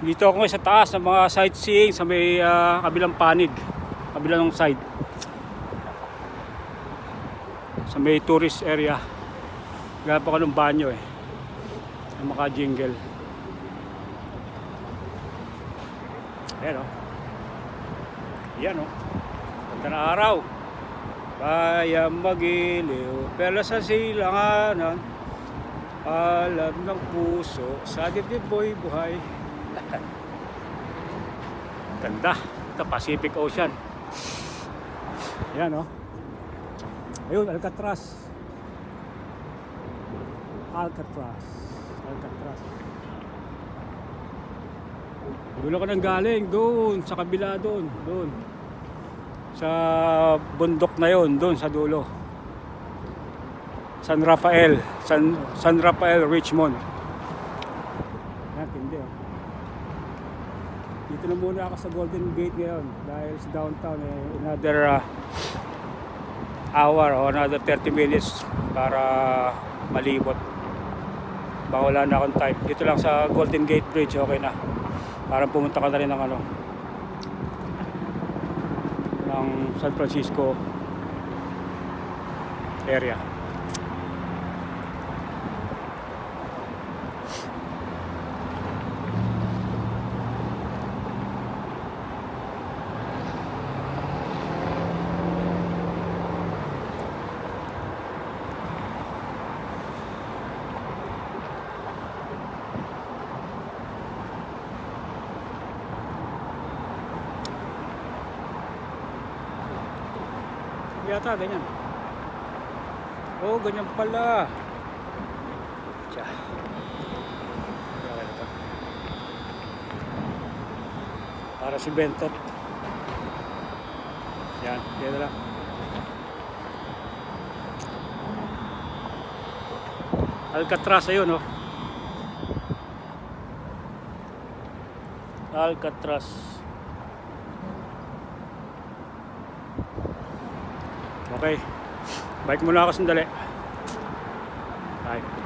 Dito ako ngayon sa taas ng mga sightseeing sa may kabilang panig, kabilang side, sa may tourist area. Ganap ako ng banyo ng maka-jingle. Ayan o. Ayan o. Ganda na araw. Kaya mag-iliw pero sa silanganan, alam ng puso sa dibdib mo'y buhay. Ganda. Ito Pacific Ocean. Ayan o. Ayun, Alcatraz. Alcatraz. Doon ako nang galing, doon sa kabila, doon sa bundok na yon, doon sa dulo. San Rafael, San Rafael, Richmond. Yan, tindi oh. Dito na muna ako sa Golden Gate ngayon dahil sa downtown another hour o another 30 minutes para malibot. Baka wala na akong time. Dito lang sa Golden Gate Bridge, okay na. Parang pumunta ka na rin ng ng San Francisco area. Yata ganyan. Oh, ganyan pala. Tiya. Para si Bentot. Yan, dito lang. Alcatraz ayun oh. Alcatraz. Okay, bike muna ako sandali. Bye.